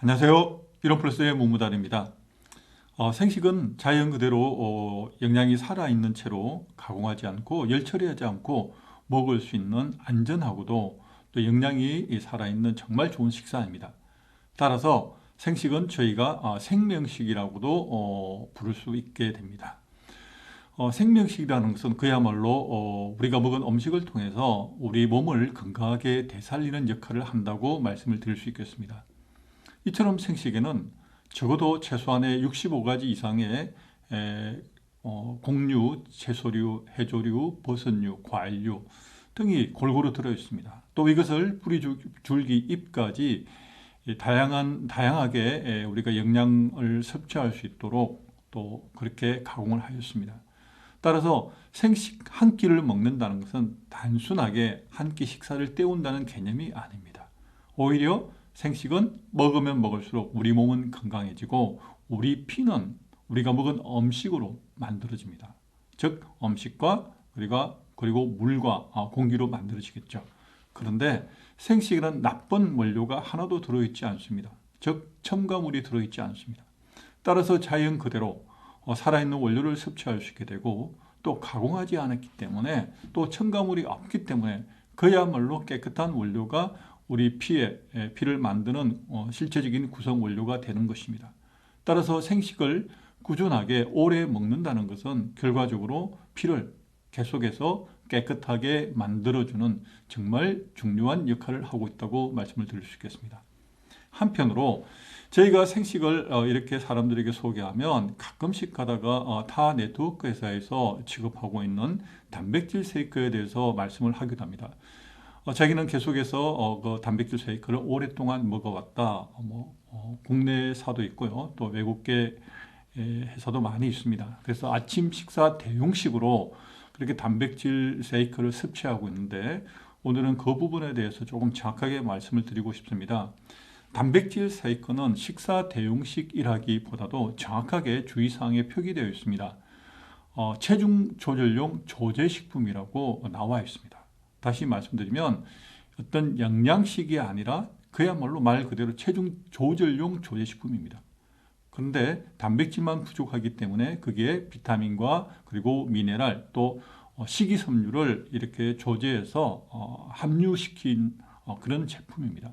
안녕하세요. 이론플러스의 문무달입니다. 생식은 자연 그대로 영양이 살아있는 채로 가공하지 않고 열 처리하지 않고 먹을 수 있는 안전하고도 또 영양이 살아있는 정말 좋은 식사입니다. 따라서 생식은 저희가 생명식이라고도 부를 수 있게 됩니다. 생명식이라는 것은 그야말로 우리가 먹은 음식을 통해서 우리 몸을 건강하게 되살리는 역할을 한다고 말씀을 드릴 수 있겠습니다. 이처럼 생식에는 적어도 최소한의 65가지 이상의 곡류, 채소류, 해조류, 버섯류, 과일류 등이 골고루 들어 있습니다. 또 이것을 뿌리, 줄기, 잎까지 다양하게 우리가 영양을 섭취할 수 있도록 또 그렇게 가공을 하였습니다. 따라서 생식 한 끼를 먹는다는 것은 단순하게 한 끼 식사를 때운다는 개념이 아닙니다. 오히려 생식은 먹으면 먹을수록 우리 몸은 건강해지고 우리 피는 우리가 먹은 음식으로 만들어집니다. 즉 음식과 그리고 물과 공기로 만들어지겠죠. 그런데 생식에는 나쁜 원료가 하나도 들어있지 않습니다. 즉 첨가물이 들어있지 않습니다. 따라서 자연 그대로 살아있는 원료를 섭취할 수 있게 되고 또 가공하지 않았기 때문에 또 첨가물이 없기 때문에 그야말로 깨끗한 원료가 우리 피를 만드는 실제적인 구성 원료가 되는 것입니다. 따라서 생식을 꾸준하게 오래 먹는다는 것은 결과적으로 피를 계속해서 깨끗하게 만들어주는 정말 중요한 역할을 하고 있다고 말씀을 드릴 수 있겠습니다. 한편으로 저희가 생식을 이렇게 사람들에게 소개하면 가끔씩 가다가 타 네트워크 회사에서 취급하고 있는 단백질 쉐이크에 대해서 말씀을 하기도 합니다. 자기는 계속해서 그 단백질 쉐이크를 오랫동안 먹어왔다. 국내사도 있고요. 또 외국계 회사도 많이 있습니다. 그래서 아침 식사 대용식으로 그렇게 단백질 쉐이크를 섭취하고 있는데 오늘은 그 부분에 대해서 조금 정확하게 말씀을 드리고 싶습니다. 단백질 쉐이크는 식사 대용식이라기보다도 정확하게 주의사항에 표기되어 있습니다. 체중 조절용 조제식품이라고 나와 있습니다. 다시 말씀드리면 어떤 영양식이 아니라 그야말로 말 그대로 체중 조절용 조제식품입니다. 그런데 단백질만 부족하기 때문에 그게 비타민과 그리고 미네랄 또 식이섬유를 이렇게 조제해서 함유시킨 그런 제품입니다.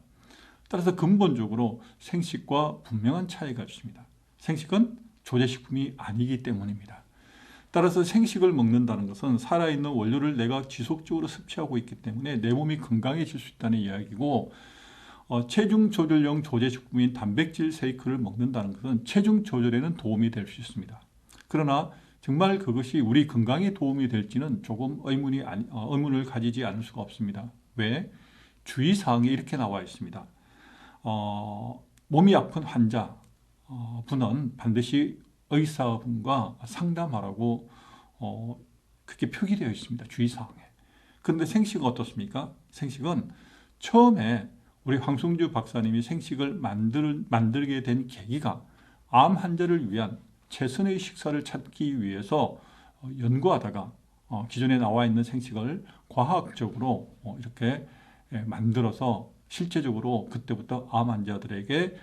따라서 근본적으로 생식과 분명한 차이가 있습니다. 생식은 조제식품이 아니기 때문입니다. 따라서 생식을 먹는다는 것은 살아있는 원료를 내가 지속적으로 섭취하고 있기 때문에 내 몸이 건강해질 수 있다는 이야기고 체중 조절용 조제식품인 단백질 쉐이크를 먹는다는 것은 체중 조절에는 도움이 될 수 있습니다. 그러나 정말 그것이 우리 건강에 도움이 될지는 조금 의문을 가지지 않을 수가 없습니다. 왜? 주의사항에 이렇게 나와 있습니다. 몸이 아픈 환자 분은 반드시 의사분과 상담하라고 그렇게 표기되어 있습니다. 주의사항에. 그런데 생식은 어떻습니까? 생식은 처음에 우리 황성주 박사님이 생식을 만들게 된 계기가 암 환자를 위한 최선의 식사를 찾기 위해서 연구하다가 기존에 나와 있는 생식을 과학적으로 이렇게 만들어서 실제적으로 그때부터 암 환자들에게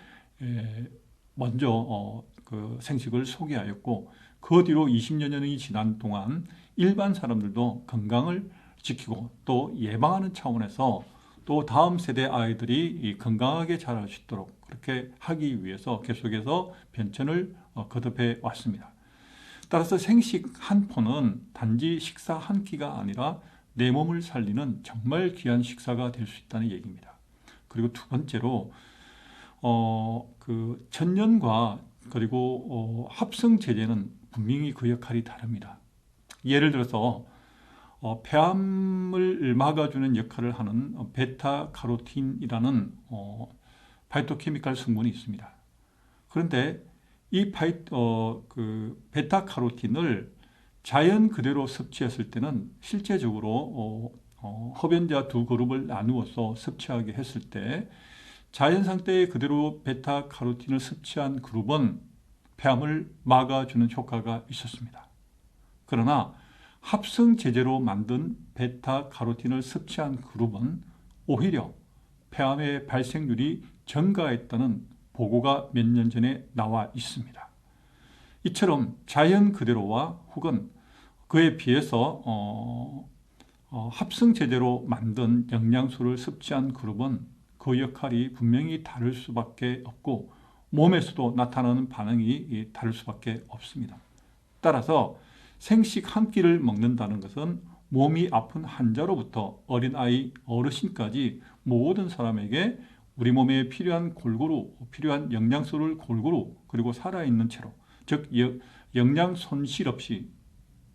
먼저 그 생식을 소개하였고 그 뒤로 20여 년이 지난 동안 일반 사람들도 건강을 지키고 또 예방하는 차원에서 또 다음 세대 아이들이 건강하게 자랄 수 있도록 그렇게 하기 위해서 계속해서 변천을 거듭해 왔습니다. 따라서 생식 한 포는 단지 식사 한 끼가 아니라 내 몸을 살리는 정말 귀한 식사가 될 수 있다는 얘기입니다. 그리고 두 번째로 그 천연과 그리고 합성 제제는 분명히 그 역할이 다릅니다. 예를 들어서 폐암을 막아주는 역할을 하는 베타카로틴이라는 파이토케미칼 성분이 있습니다. 그런데 이 베타카로틴을 자연 그대로 섭취했을 때는 실제적으로 흡연자 두 그룹을 나누어서 섭취하게 했을 때 자연 상태에 그대로 베타카로틴을 섭취한 그룹은 폐암을 막아주는 효과가 있었습니다. 그러나 합성 제제로 만든 베타카로틴을 섭취한 그룹은 오히려 폐암의 발생률이 증가했다는 보고가 몇 년 전에 나와 있습니다. 이처럼 자연 그대로와 혹은 그에 비해서 합성 제제로 만든 영양소를 섭취한 그룹은 그 역할이 분명히 다를 수밖에 없고 몸에서도 나타나는 반응이 다를 수밖에 없습니다. 따라서 생식 한 끼를 먹는다는 것은 몸이 아픈 환자로부터 어린아이, 어르신까지 모든 사람에게 우리 몸에 필요한 골고루 필요한 영양소를 골고루 그리고 살아있는 채로, 즉 영양 손실 없이,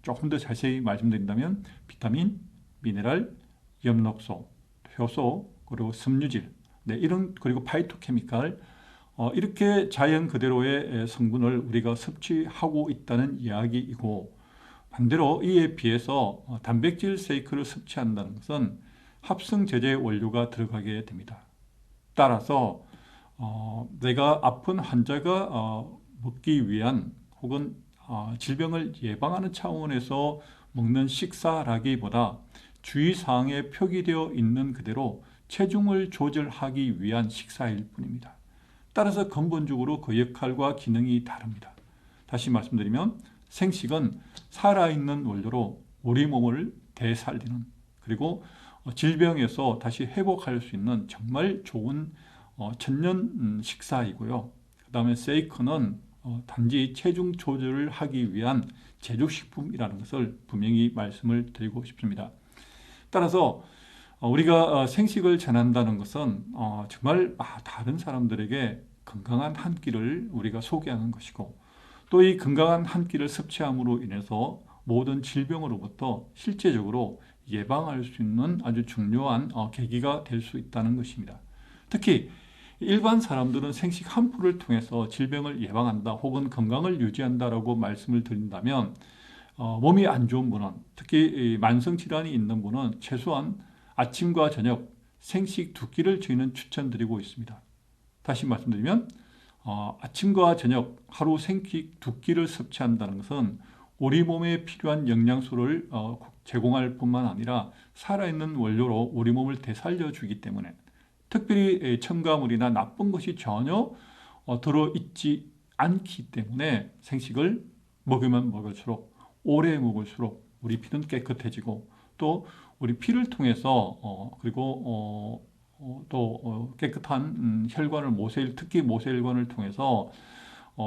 조금 더 자세히 말씀드린다면 비타민, 미네랄, 엽록소, 효소, 그리고 섬유질, 이런, 그리고 파이토케미칼, 이렇게 자연 그대로의 성분을 우리가 섭취하고 있다는 이야기이고, 반대로 이에 비해서 단백질 쉐이크를 섭취한다는 것은 합성 제제 원료가 들어가게 됩니다. 따라서 내가 아픈 환자가 먹기 위한 혹은 질병을 예방하는 차원에서 먹는 식사라기보다 주의사항에 표기되어 있는 그대로 체중을 조절하기 위한 식사일 뿐입니다. 따라서 근본적으로 그 역할과 기능이 다릅니다. 다시 말씀드리면 생식은 살아있는 원료로 우리 몸을 되살리는, 그리고 질병에서 다시 회복할 수 있는 정말 좋은 천연 식사이고요. 그 다음에 세이크는 단지 체중 조절을 하기 위한 제조식품이라는 것을 분명히 말씀을 드리고 싶습니다. 따라서 우리가 생식을 전한다는 것은 정말 다른 사람들에게 건강한 한 끼를 우리가 소개하는 것이고, 또 이 건강한 한 끼를 섭취함으로 인해서 모든 질병으로부터 실제적으로 예방할 수 있는 아주 중요한 계기가 될 수 있다는 것입니다. 특히 일반 사람들은 생식 한 포를 통해서 질병을 예방한다 혹은 건강을 유지한다라고 말씀을 드린다면, 몸이 안 좋은 분은, 특히 만성질환이 있는 분은 최소한 아침과 저녁 생식 2끼를 저희는 추천드리고 있습니다. 다시 말씀드리면 아침과 저녁 하루 생식 2끼를 섭취한다는 것은 우리 몸에 필요한 영양소를 제공할 뿐만 아니라 살아있는 원료로 우리 몸을 되살려주기 때문에, 특별히 첨가물이나 나쁜 것이 전혀 들어있지 않기 때문에 생식을 먹으면 먹을수록, 오래 먹을수록 우리 피는 깨끗해지고, 또 우리 피를 통해서 그리고 또 깨끗한 혈관을, 특히 모세혈관을 통해서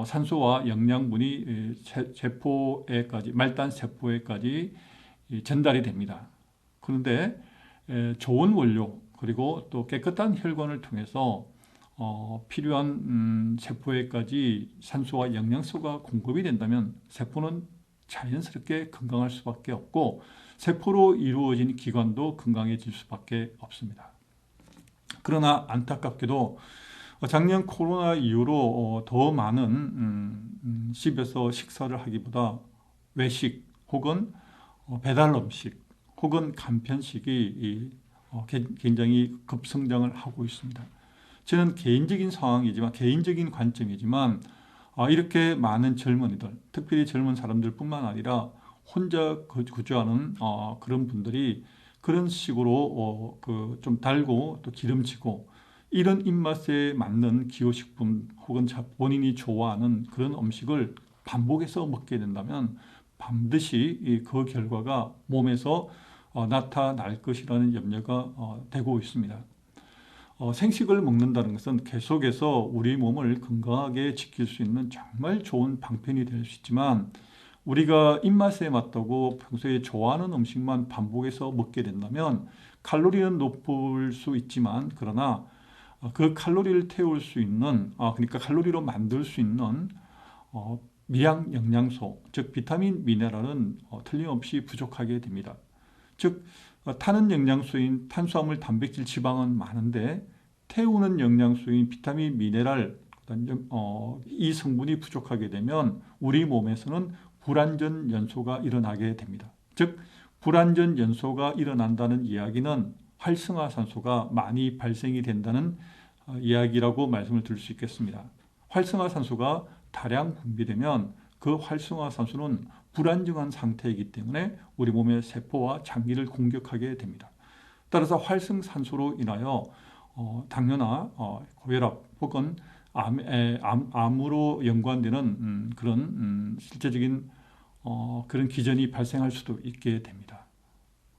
산소와 영양분이 세포에까지, 말단 세포에까지 전달이 됩니다. 그런데 좋은 원료 그리고 또 깨끗한 혈관을 통해서 필요한 세포에까지 산소와 영양소가 공급이 된다면 세포는 자연스럽게 건강할 수밖에 없고, 세포로 이루어진 기관도 건강해질 수밖에 없습니다. 그러나 안타깝게도 작년 코로나 이후로 더 많은 집에서 식사를 하기보다 외식 혹은 배달 음식 혹은 간편식이 굉장히 급성장을 하고 있습니다. 저는 개인적인 상황이지만, 개인적인 관점이지만 이렇게 많은 젊은이들, 특별히 젊은 사람들 뿐만 아니라 혼자 거주하는 그런 분들이 그런 식으로 좀 달고 또 기름지고 이런 입맛에 맞는 기호식품 혹은 본인이 좋아하는 그런 음식을 반복해서 먹게 된다면 반드시 그 결과가 몸에서 나타날 것이라는 염려가 되고 있습니다. 생식을 먹는다는 것은 계속해서 우리 몸을 건강하게 지킬 수 있는 정말 좋은 방편이 될 수 있지만, 우리가 입맛에 맞다고 평소에 좋아하는 음식만 반복해서 먹게 된다면 칼로리는 높을 수 있지만, 그러나 그 칼로리를 태울 수 있는, 그러니까 칼로리로 만들 수 있는 미량 영양소, 즉 비타민, 미네랄은 틀림없이 부족하게 됩니다. 즉 타는 영양소인 탄수화물, 단백질, 지방은 많은데 태우는 영양소인 비타민, 미네랄, 이 성분이 부족하게 되면 우리 몸에서는 불완전 연소가 일어나게 됩니다. 즉 불완전 연소가 일어난다는 이야기는 활성화산소가 많이 발생이 된다는 이야기라고 말씀을 드릴 수 있겠습니다. 활성화산소가 다량 분비되면 그 활성화산소는 불안정한 상태이기 때문에 우리 몸의 세포와 장기를 공격하게 됩니다. 따라서 활성산소로 인하여 당뇨나 고혈압 혹은 암으로 연관되는 그런 실제적인 그런 기전이 발생할 수도 있게 됩니다.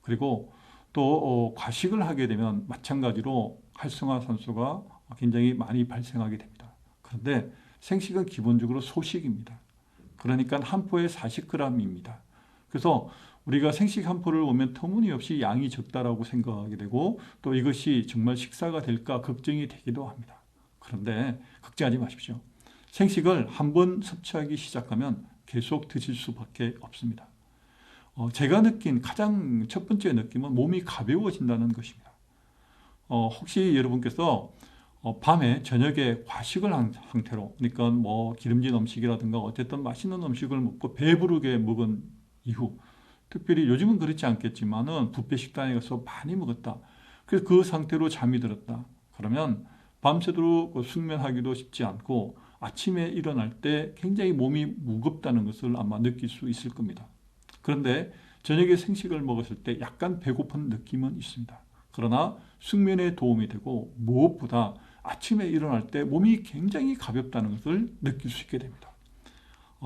그리고 또 과식을 하게 되면 마찬가지로 활성화산소가 굉장히 많이 발생하게 됩니다. 그런데 생식은 기본적으로 소식입니다. 그러니까 한 포에 40g입니다. 그래서 우리가 생식 한 포를 오면 터무니없이 양이 적다라고 생각하게 되고 또 이것이 정말 식사가 될까 걱정이 되기도 합니다. 그런데 걱정하지 마십시오. 생식을 한번 섭취하기 시작하면 계속 드실 수밖에 없습니다. 제가 느낀 가장 첫 번째 느낌은 몸이 가벼워진다는 것입니다. 혹시 여러분께서 밤에 저녁에 과식을 한 상태로, 그러니까 뭐 기름진 음식이라든가 어쨌든 맛있는 음식을 먹고 배부르게 먹은 이후, 특별히 요즘은 그렇지 않겠지만은 뷔페 식당에 가서 많이 먹었다. 그래서 그 상태로 잠이 들었다. 그러면 밤새도록 숙면하기도 쉽지 않고 아침에 일어날 때 굉장히 몸이 무겁다는 것을 아마 느낄 수 있을 겁니다. 그런데 저녁에 생식을 먹었을 때 약간 배고픈 느낌은 있습니다. 그러나 숙면에 도움이 되고 무엇보다 아침에 일어날 때 몸이 굉장히 가볍다는 것을 느낄 수 있게 됩니다.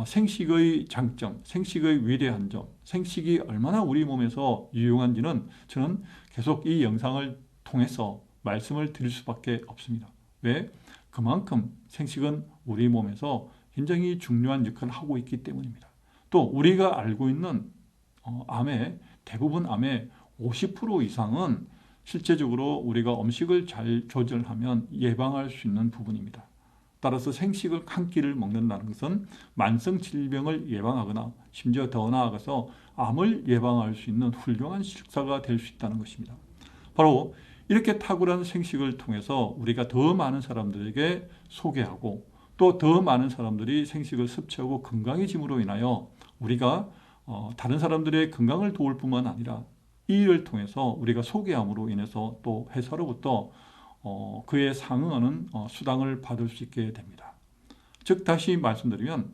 생식의 장점, 생식의 위대한 점, 생식이 얼마나 우리 몸에서 유용한지는 저는 계속 이 영상을 통해서 말씀을 드릴 수밖에 없습니다. 왜? 그만큼 생식은 우리 몸에서 굉장히 중요한 역할을 하고 있기 때문입니다. 또 우리가 알고 있는 대부분 암의 50% 이상은 실제적으로 우리가 음식을 잘 조절하면 예방할 수 있는 부분입니다. 따라서 생식을 한 끼를 먹는다는 것은 만성 질병을 예방하거나 심지어 더 나아가서 암을 예방할 수 있는 훌륭한 식사가 될 수 있다는 것입니다. 바로 이렇게 탁월한 생식을 통해서 우리가 더 많은 사람들에게 소개하고 또 더 많은 사람들이 생식을 섭취하고 건강해짐으로 인하여 우리가 다른 사람들의 건강을 도울 뿐만 아니라 이 일을 통해서 우리가 소개함으로 인해서 또 회사로부터 그에 상응하는 수당을 받을 수 있게 됩니다. 즉 다시 말씀드리면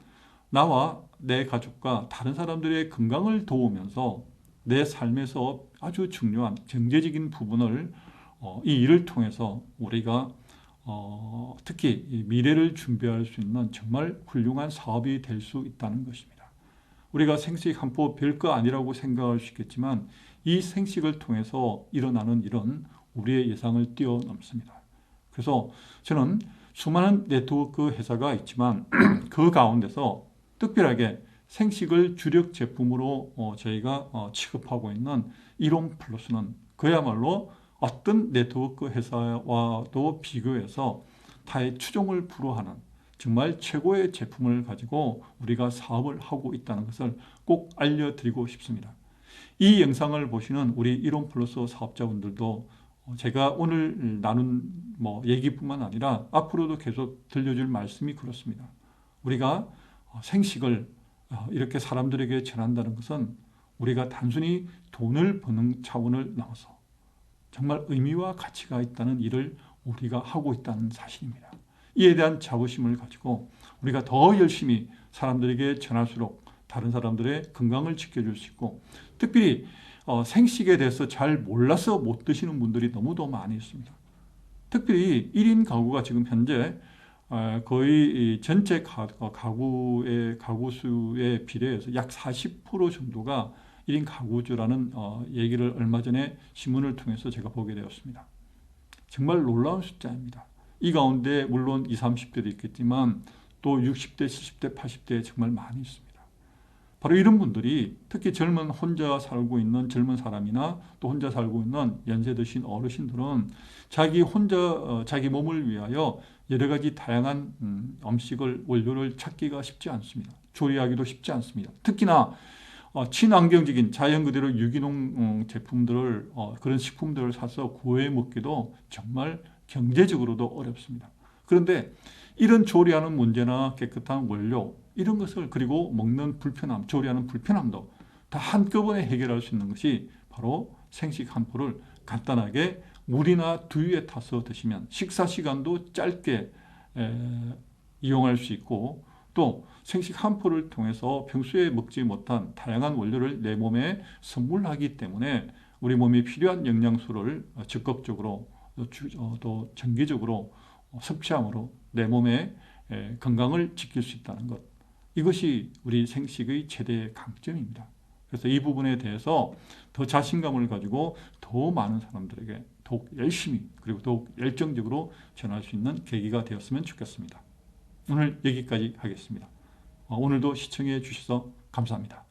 나와 내 가족과 다른 사람들의 건강을 도우면서 내 삶에서 아주 중요한 경제적인 부분을 이 일을 통해서 우리가 특히 미래를 준비할 수 있는 정말 훌륭한 사업이 될 수 있다는 것입니다. 우리가 생식 한 포 별거 아니라고 생각할 수 있겠지만 이 생식을 통해서 일어나는 일은 우리의 예상을 뛰어넘습니다. 그래서 저는 수많은 네트워크 회사가 있지만 그 가운데서 특별하게 생식을 주력 제품으로 저희가 취급하고 있는 이론 플러스는 그야말로 어떤 네트워크 회사와도 비교해서 타의 추종을 불허하는 정말 최고의 제품을 가지고 우리가 사업을 하고 있다는 것을 꼭 알려드리고 싶습니다. 이 영상을 보시는 우리 이론 플러스 사업자분들도 제가 오늘 나눈 얘기뿐만 아니라 앞으로도 계속 들려줄 말씀이 그렇습니다. 우리가 생식을 이렇게 사람들에게 전한다는 것은 우리가 단순히 돈을 버는 차원을 넘어서 정말 의미와 가치가 있다는 일을 우리가 하고 있다는 사실입니다. 이에 대한 자부심을 가지고 우리가 더 열심히 사람들에게 전할수록 다른 사람들의 건강을 지켜줄 수 있고 특별히 생식에 대해서 잘 몰라서 못 드시는 분들이 너무도 많이 있습니다. 특별히 1인 가구가 지금 현재 거의 전체 가구 수에 비례해서 약 40% 정도가 1인 가구주라는 얘기를 얼마 전에 신문을 통해서 제가 보게 되었습니다. 정말 놀라운 숫자입니다. 이 가운데 물론 20, 30대도 있겠지만 또 60대, 70대, 80대 정말 많이 있습니다. 바로 이런 분들이 특히 혼자 살고 있는 젊은 사람이나 또 혼자 살고 있는 연세 드신 어르신들은 자기 몸을 위하여 여러 가지 다양한 원료를 찾기가 쉽지 않습니다. 조리하기도 쉽지 않습니다. 특히나 친환경적인 자연 그대로 유기농 제품들을 그런 식품들을 사서 구해 먹기도 정말 경제적으로도 어렵습니다. 그런데 이런 조리하는 문제나 깨끗한 원료 이런 것을 그리고 먹는 불편함, 조리하는 불편함도 다 한꺼번에 해결할 수 있는 것이 바로 생식 한 포를 간단하게 물이나 두유에 타서 드시면 식사 시간도 짧게 이용할 수 있고 또 생식 한 포를 통해서 평소에 먹지 못한 다양한 원료를 내 몸에 선물하기 때문에 우리 몸에 필요한 영양소를 적극적으로 또 정기적으로 섭취함으로 내 몸의 건강을 지킬 수 있다는 것. 이것이 우리 생식의 최대의 강점입니다. 그래서 이 부분에 대해서 더 자신감을 가지고 더 많은 사람들에게 더욱 열심히 그리고 더욱 열정적으로 전할 수 있는 계기가 되었으면 좋겠습니다. 오늘 여기까지 하겠습니다. 오늘도 시청해 주셔서 감사합니다.